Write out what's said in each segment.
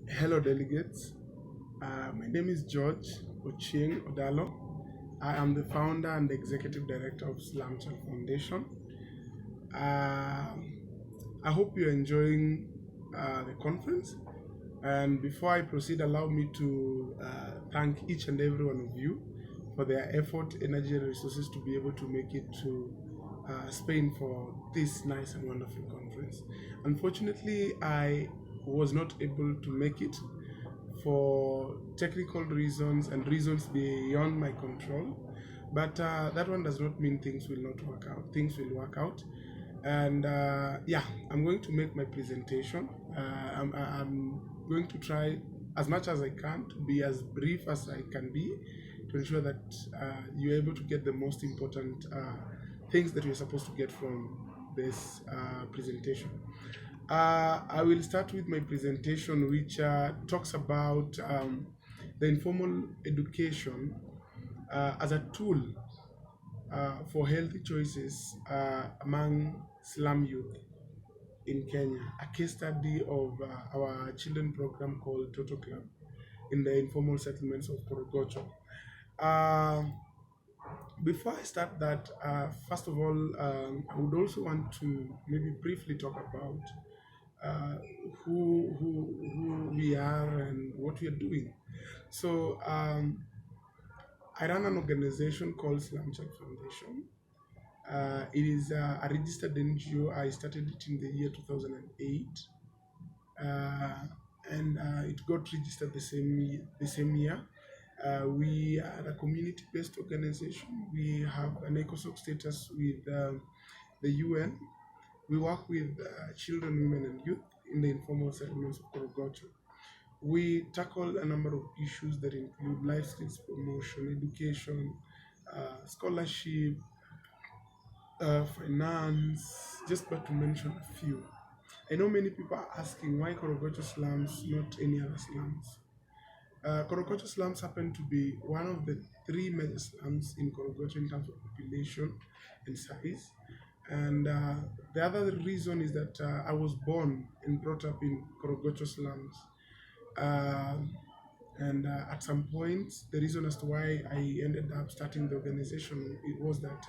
Hello, delegates. My name is George Ochieng Odalo. I am the founder and executive director of Slam Child Foundation. Uh, I hope you're enjoying the conference. And before I proceed, allow me to thank each and every one of you for their effort, energy, and resources to be able to make it to Spain for this nice and wonderful conference. Unfortunately, I was not able to make it for technical reasons and reasons beyond my control. But that one does not mean things will not work out. Things will work out. And yeah, I'm going to make my presentation. I'm going to try as much as I can to be as brief as I can be to ensure that you're able to get the most important things that you're supposed to get from this presentation. I will start with my presentation, which talks about the informal education as a tool for healthy choices among slum youth in Kenya, a case study of our children program called Toto Club in the informal settlements of Korogocho. Uh, Before I start that, first of all, I would also want to maybe briefly talk about uh, who we are and what we are doing. So I run an organization called Slam Child Foundation. It is a registered NGO. I started it in the year 2008, and it got registered the same year. We are a community-based organization. We have an ECOSOC status with the UN. We work with children, women, and youth in the informal settlements of Korogocho. We tackle a number of issues that include life skills promotion, education, scholarship, finance, just but to mention a few. I know many people are asking why Korogocho slums, not any other slums. Korogocho slums happen to be one of the three major slums in Korogocho in terms of population and size. And the other reason is that I was born and brought up in Korogocho slums. Uh, and at some point, the reason as to why I ended up starting the organization it was that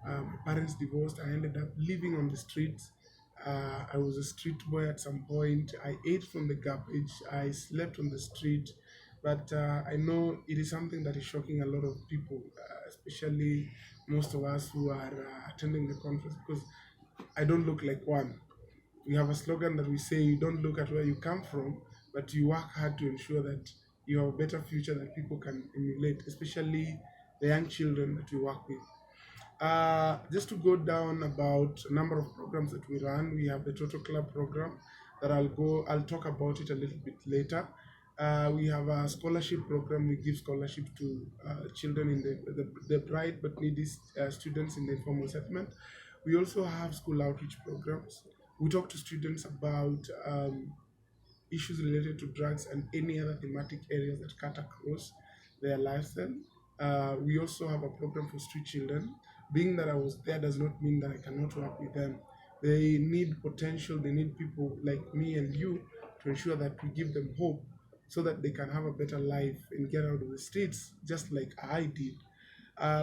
my parents divorced. I ended up living on the streets. I was a street boy at some point. I ate from the garbage. I slept on the street. But I know it is something that is shocking a lot of people, especially most of us who are attending the conference, because I don't look like one. We have a slogan that we say, you don't look at where you come from, but you work hard to ensure that you have a better future that people can emulate, especially the young children that we work with. Just to go down about a number of programs that we run, we have the Total Club program that I'll talk about it a little bit later. We have a scholarship program. We give scholarship to children in the bright but needy students in the informal settlement. We also have school outreach programs. We talk to students about issues related to drugs and any other thematic areas that cut across their lifestyle. We also have a program for street children. Being that I was there does not mean that I cannot work with them. They need potential, they need people like me and you to ensure that we give them hope so that they can have a better life and get out of the streets just like I did.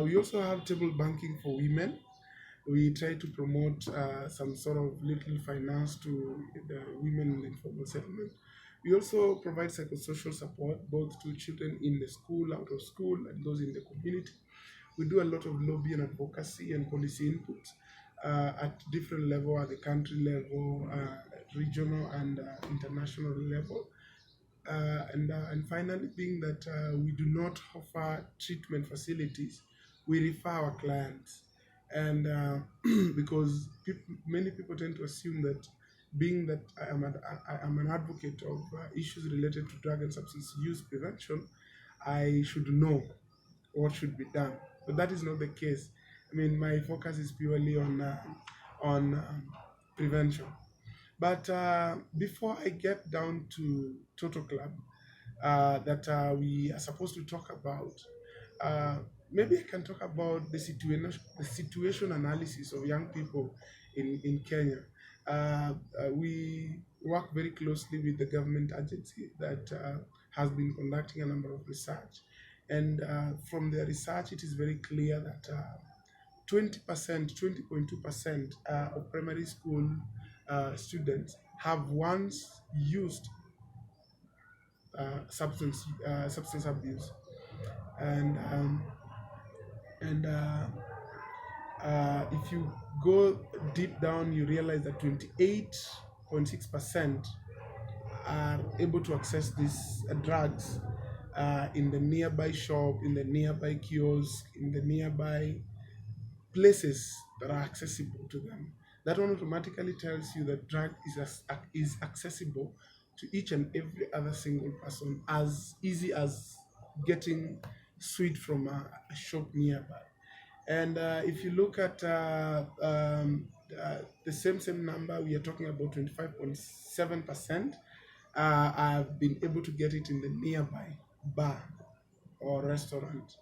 We also have table banking for women. We try to promote some sort of little finance to the women in the informal settlement. We also provide psychosocial support both to children in the school, out of school, and those in the community. We do a lot of lobby and advocacy and policy input at different level, at the country level, regional and international level. And finally, being that we do not offer treatment facilities, we refer our clients. And because many people tend to assume that being that I am an advocate of issues related to drug and substance use prevention, I should know what should be done. But that is not the case. I mean, my focus is purely on prevention. But before I get down to Total Club, that we are supposed to talk about, uh, maybe I can talk about the situation analysis of young people in Kenya. We work very closely with the government agency that has been conducting a number of research. And from the research, it is very clear that 20%, 20.2% of primary school students have once used substance abuse, and if you go deep down, you realize that 28.6% are able to access these drugs in the nearby shop, in the nearby kiosk, in the nearby places that are accessible to them. That one automatically tells you that drug is accessible to each and every other single person, as easy as getting sweet from a shop nearby. And if you look at the same number, we are talking about 25.7%. I've been able to get it in the nearby bar or restaurant.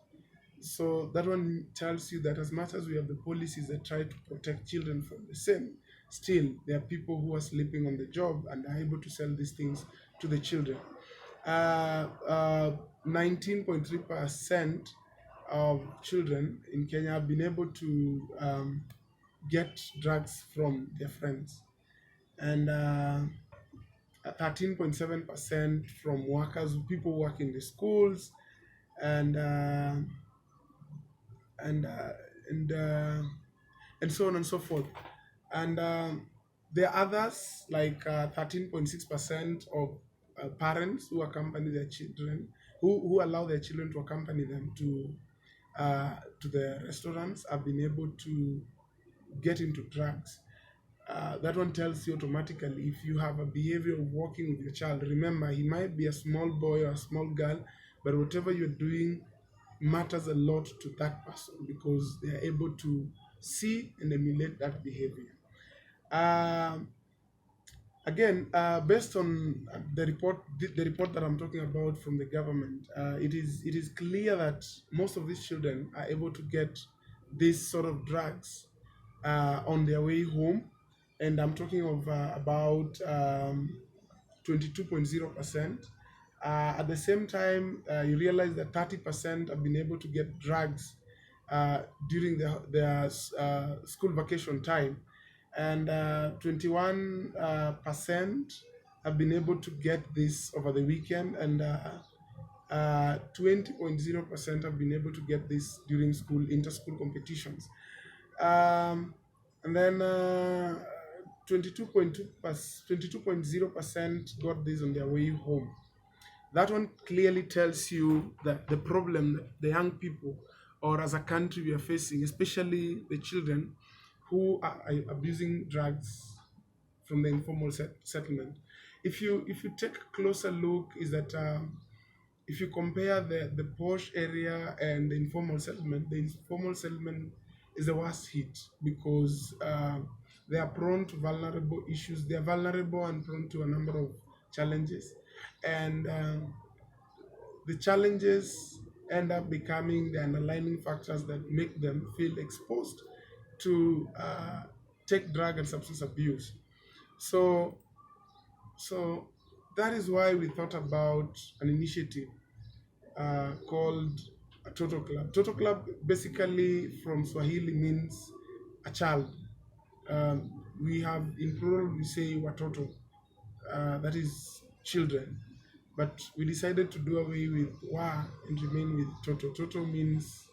So that one tells you that as much as we have the policies that try to protect children from the same, still there are people who are sleeping on the job and are able to sell these things to the children. 19.3% of children in Kenya have been able to get drugs from their friends, and 13.7% from workers, people who work in the schools, and and uh, and uh, and so on and so forth. And there are others like 13.6% of parents who accompany their children, who allow their children to accompany them to the restaurants, have been able to get into drugs. That one tells you automatically, if you have a behavior of working with your child, remember he might be a small boy or a small girl, but whatever you're doing matters a lot to that person because they are able to see and emulate that behavior. Um, Again, based on the report that I'm talking about from the government, it is clear that most of these children are able to get these sort of drugs on their way home, and I'm talking of about 22.0%. At the same time, you realize that 30% have been able to get drugs during their school vacation time, and 21% have been able to get this over the weekend, and 20.0% have been able to get this during school inter-school competitions. Um, and then 22.0% got this on their way home. That one clearly tells you that the problem that the young people, or as a country, we are facing, especially the children who are abusing drugs from the informal settlement. If you take a closer look, is that if you compare the posh area and the informal settlement is the worst hit because they are prone to vulnerable issues. They are vulnerable and prone to a number of challenges, and the challenges end up becoming the underlying factors that make them feel exposed to take drug and substance abuse. So, so that is why we thought about an initiative called a Toto Club. Toto Club basically from Swahili means a child. We have in plural we say watoto, that is children. But we decided to do away with wa and remain with toto. Toto means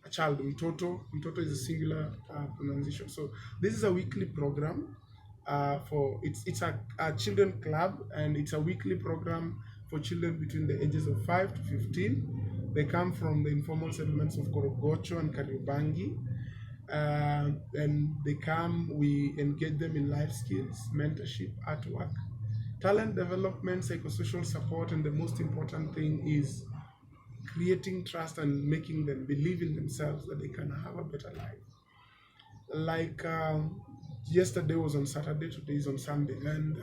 a child. Mtoto is a singular pronunciation. So this is a weekly program for it's a children club, and it's a weekly program for children between the ages of 5 to 15. They come from the informal settlements of Korogocho and Kariobangi. And they come, we engage them in life skills, mentorship, artwork, talent development, psychosocial support, and the most important thing is creating trust and making them believe in themselves that they can have a better life. Like yesterday was on Saturday, today is on Sunday, and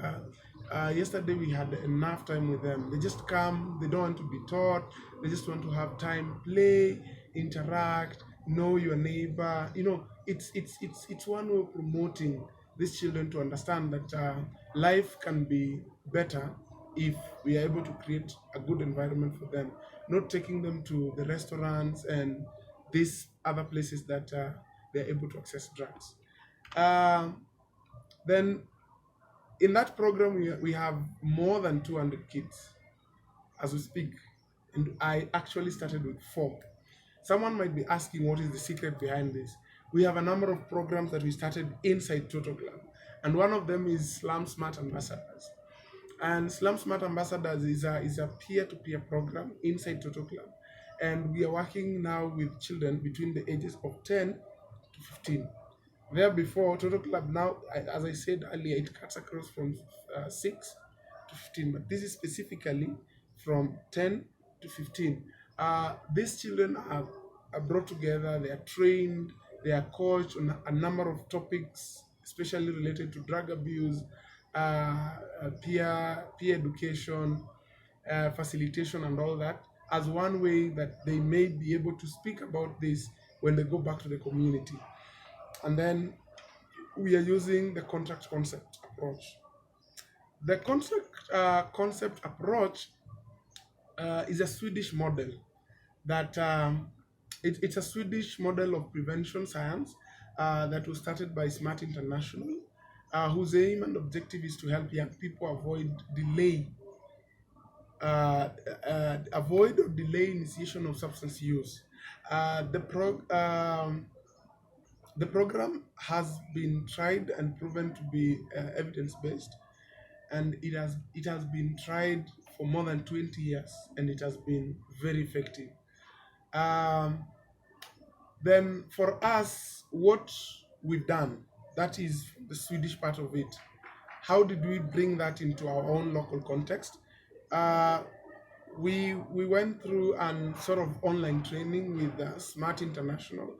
yesterday we had enough time with them. They just come, they don't want to be taught, they just want to have time, play, interact, know your neighbor. It's one way of promoting these children to understand that life can be better if we are able to create a good environment for them, not taking them to the restaurants and these other places that they're able to access drugs. Um, then in that program, we have more than 200 kids as we speak, and I actually started with four. Someone might be asking what is the secret behind this. We have a number of programs that we started inside Toto Club, and one of them is Slum Smart Ambassadors. And Slum Smart Ambassadors is a peer-to-peer program inside Toto Club, and we are working now with children between the ages of 10 to 15. There before, Toto Club now, as I said earlier, it cuts across from 6 to 15, but this is specifically from 10 to 15. These children are brought together, they are trained, they are coached on a number of topics, especially related to drug abuse, peer education, facilitation, and all that, as one way that they may be able to speak about this when they go back to the community. And then we are using the contract concept approach. The contract concept approach is a Swedish model that it's a Swedish model of prevention science that was started by Smart International, whose aim and objective is to help young people avoid or delay initiation of substance use. Uh, the pro the program has been tried and proven to be evidence based, and it has been tried for more than 20 years, and it has been very effective. Um, then for us, what we've done, that is the Swedish part of it. How did we bring that into our own local context? Uh, we went through an sort of online training with Smart International.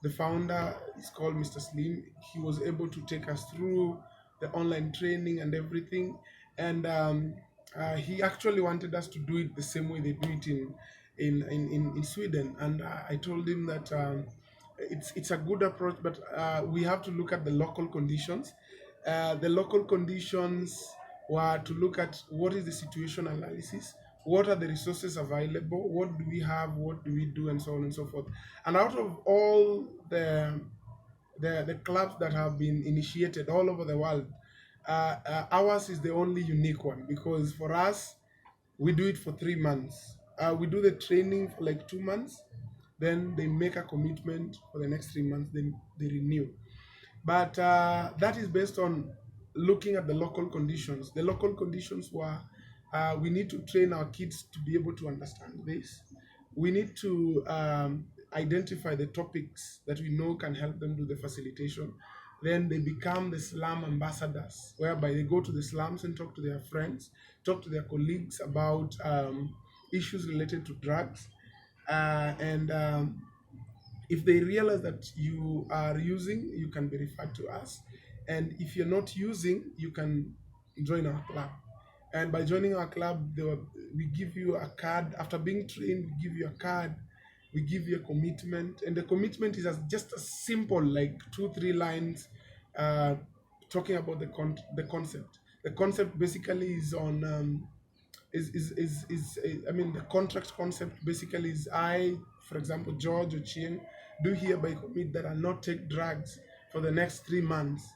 The founder is called Mr. Slim. He was able to take us through the online training and everything, and he actually wanted us to do it the same way they do it in Sweden. And I told him that it's a good approach, but we have to look at the local conditions. The local conditions were to look at what is the situation analysis, what are the resources available, what do we have, what do we do, and so on and so forth. And out of all the clubs that have been initiated all over the world, ours is the only unique one, because for us, we do it for 3 months. We do the training for like 2 months, then they make a commitment for the next 3 months, then they renew. But that is based on looking at the local conditions. The local conditions were we need to train our kids to be able to understand this. We need to identify the topics that we know can help them do the facilitation. Then they become the slum ambassadors, whereby they go to the slums and talk to their friends, talk to their colleagues about issues related to drugs. And if they realize that you are using, you can be referred to us. And if you're not using, you can join our club. And by joining our club, we give you a card. After being trained, we give you a card, we give you a commitment. And the commitment is just a simple, like 2-3 lines, uh, talking about the concept. The concept basically is on I mean, the contract concept basically is, I, for example, George Ochien, do hereby commit that I'll not take drugs for the next 3 months,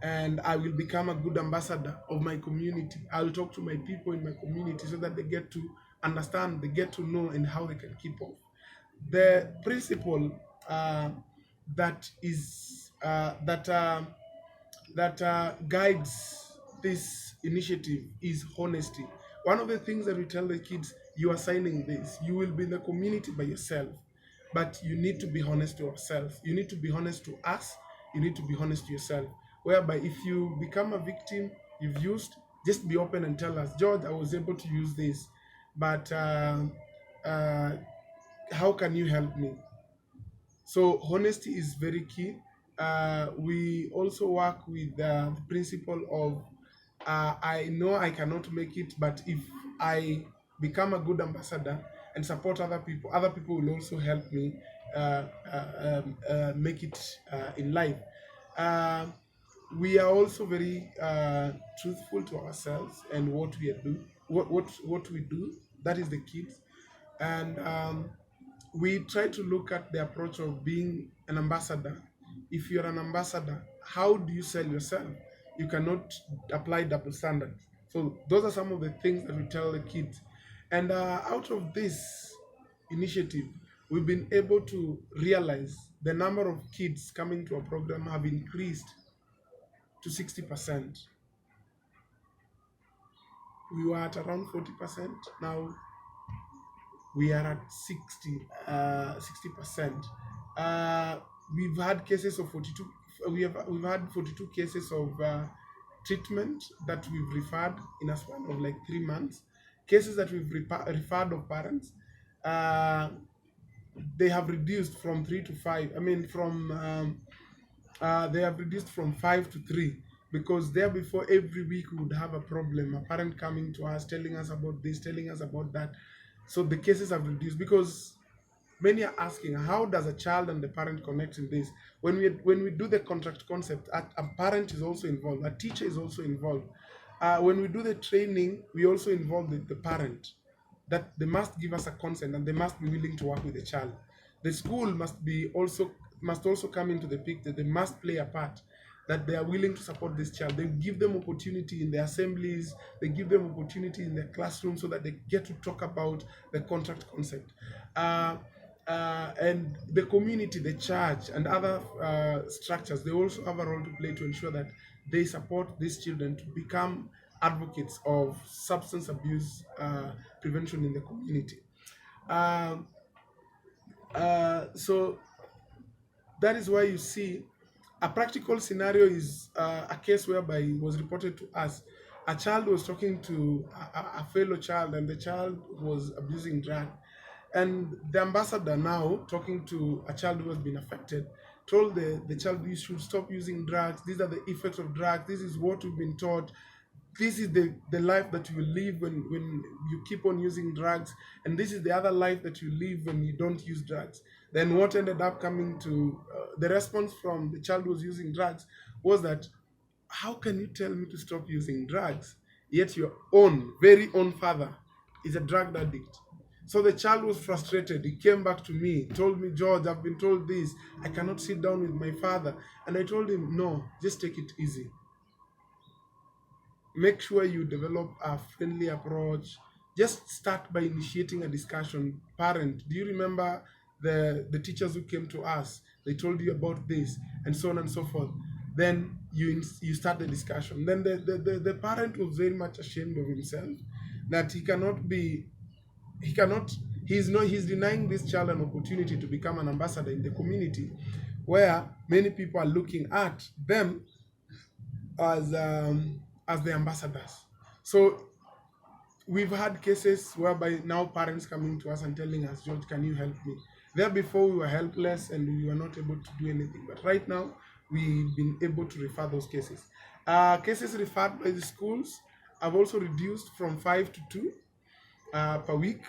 and I will become a good ambassador of my community. I'll talk to my people in my community so that they get to understand, they get to know, and how they can keep off. The principle that is that guides this initiative is honesty. One of the things that we tell the kids: you are signing this, you will be in the community by yourself, but you need to be honest to yourself. You need to be honest to us. You need to be honest to yourself. Whereby, if you become a victim, you've used, just be open and tell us, George, I was able to use this, but uh, how can you help me? So honesty is very key. We also work with the principle of I know I cannot make it, but if I become a good ambassador and support other people will also help me make it in life. Uh, we are also very truthful to ourselves and what we do, what we do. That is the kids, and we try to look at the approach of being an ambassador. If you're an ambassador, how do you sell yourself? You cannot apply double standards. So those are some of the things that we tell the kids. And out of this initiative, we've been able to realize the number of kids coming to our program have increased to 60%. We were at around 40%. Now we are at 60%. We've had cases of 42. We've had 42 cases of treatment that we've referred in a span of like 3 months. Cases that we've referred of parents, uh, they have reduced from 3 to 5. I mean, from they have reduced from 5 to 3, because there before every week we would have a problem, a parent coming to us telling us about this, telling us about that. So the cases have reduced because many are asking, how does a child and the parent connect in this? When we do the contract concept, a parent is also involved, a teacher is also involved. When we do the training, we also involve the parent, that they must give us a consent and they must be willing to work with the child. The school must also come into the picture. They must play a part, that they are willing to support this child. They give them opportunity in the assemblies, they give them opportunity in the classroom so that they get to talk about the contract concept. Uh, and the community, the church, and other structures, they also have a role to play to ensure that they support these children to become advocates of substance abuse prevention in the community. Um, so that is why you see a practical scenario is a case whereby it was reported to us. A child was talking to a fellow child, and the child was abusing drug. And the ambassador, now talking to a child who has been affected, told the child, you should stop using drugs. These are the effects of drugs. This is what we've been taught. This is the life that you live when you keep on using drugs, and this is the other life that you live when you don't use drugs. Then what ended up coming to the response from the child who was using drugs was that, how can you tell me to stop using drugs, yet your own very own father is a drug addict? So the child was frustrated. He came back to me, told me, George, I've been told this, I cannot sit down with my father. And I told him, no, just take it easy. Make sure you develop a friendly approach. Just start by initiating a discussion. Parent, do you remember the teachers who came to us? They told you about this, and so on and so forth. Then you start the discussion. Then the parent was very much ashamed of himself, that he cannot he's denying this child an opportunity to become an ambassador in the community, where many people are looking at them as the ambassadors. So we've had cases whereby now parents coming to us and telling us, George, can you help me? There before we were helpless and we were not able to do anything, but right now we've been able to refer those cases. Cases referred by the schools have also reduced from 5 to 2 per week,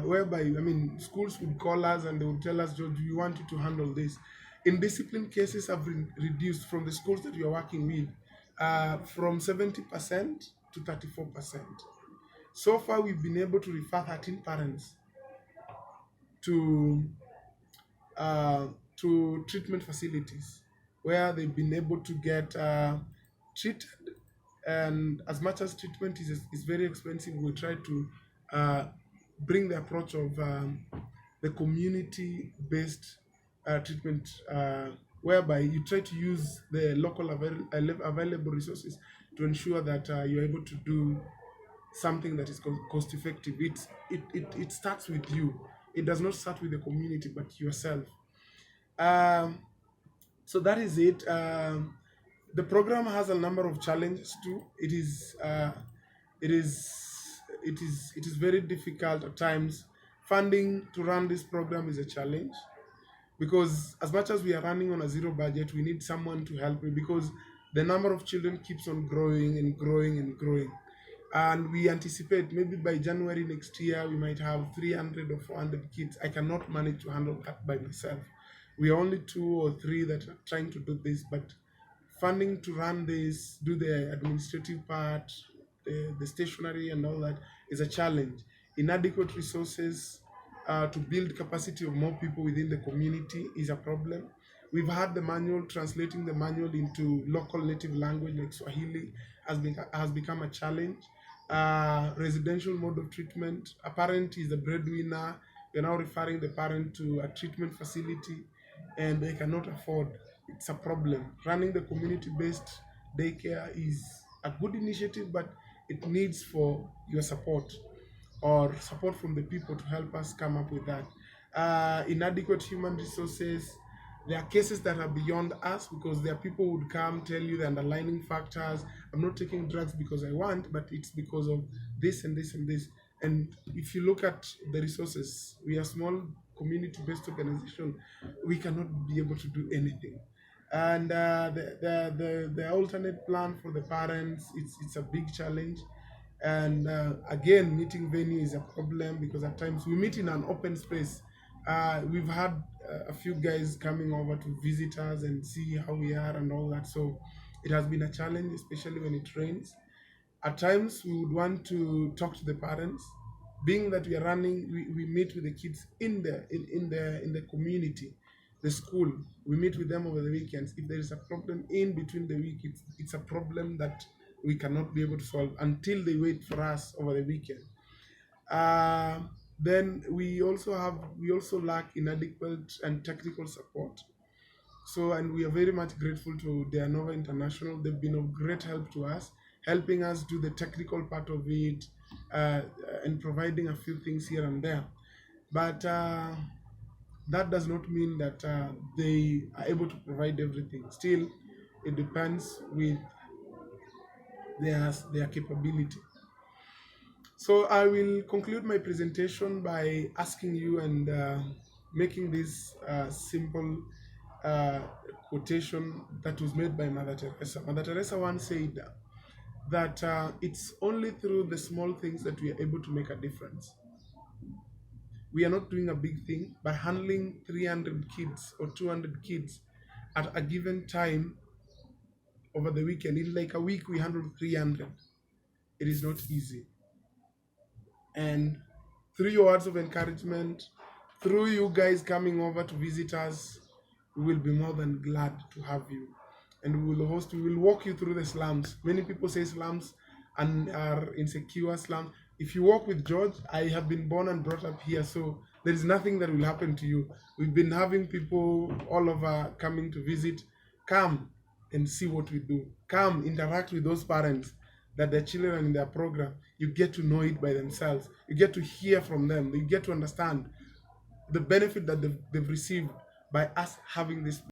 whereby, I mean, schools would call us and they would tell us, George, we want you to handle this. In discipline, cases have been reduced from the schools that we are working with, from 70% to 34%. So far, we've been able to refer 13 parents to uh, to treatment facilities where they've been able to get treated. And as much as treatment is very expensive, we try to uh, bring the approach of the community-based treatment, whereby you try to use the local available resources to ensure that you're able to do something that is cost effective. It starts with you. It does not start with the community, but yourself. Um, so that is it. The program has a number of challenges too. It is it is very difficult at times. Funding to run this program is a challenge, because as much as we are running on a zero budget, we need someone to help me, because the number of children keeps on growing and growing and growing. And we anticipate maybe by January next year we might have 300 or 400 kids. I cannot manage to handle that by myself. We are only 2 or 3 that are trying to do this, but funding to run this, do the administrative part, the stationery and all that is a challenge. Inadequate resources to build capacity of more people within the community is a problem. We've had the manual, translating the manual into local native language like Swahili has become a challenge. Residential mode of treatment. A parent is the breadwinner. We're now referring the parent to a treatment facility and they cannot afford. It's a problem. Running the community-based daycare is a good initiative, but it needs for your support or support from the people to help us come up with that. Inadequate human resources. There are cases that are beyond us because there are people who would come tell you the underlying factors. I'm not taking drugs because I want, but it's because of this and this and this. And if you look at the resources, we are a small community-based organization. We cannot be able to do anything. And the alternate plan for the parents, it's a big challenge. And again, meeting venue is a problem because at times we meet in an open space. We've had a few guys coming over to visit us and see how we are and all that. So it has been a challenge, especially when it rains. At times we would want to talk to the parents. Being that we are running, we meet with the kids in the community, the school. We meet with them over the weekends. If there is a problem in between the week, it's a problem that we cannot be able to solve until they wait for us over the weekend. Then we also lack inadequate and technical support. So, and we are very much grateful to Deanova International. They've been of great help to us, helping us do the technical part of it and providing a few things here and there. But that does not mean that they are able to provide everything. Still, it depends with their capability. So I will conclude my presentation by asking you and making this simple uh, quotation that was made by Mother Teresa. Mother Teresa once said that it's only through the small things that we are able to make a difference. We are not doing a big thing, but handling 300 kids or 200 kids at a given time over the weekend. In like a week, we handle 300. It is not easy. And through your words of encouragement, through you guys coming over to visit us, we will be more than glad to have you. And we will walk you through the slums. Many people say slums and are insecure slums. If you walk with George, I have been born and brought up here, so there is nothing that will happen to you. We've been having people all over coming to visit. Come and see what we do. Come, interact with those parents that their children are in their program. You get to know it by themselves. You get to hear from them. You get to understand the benefit that they've received by us having this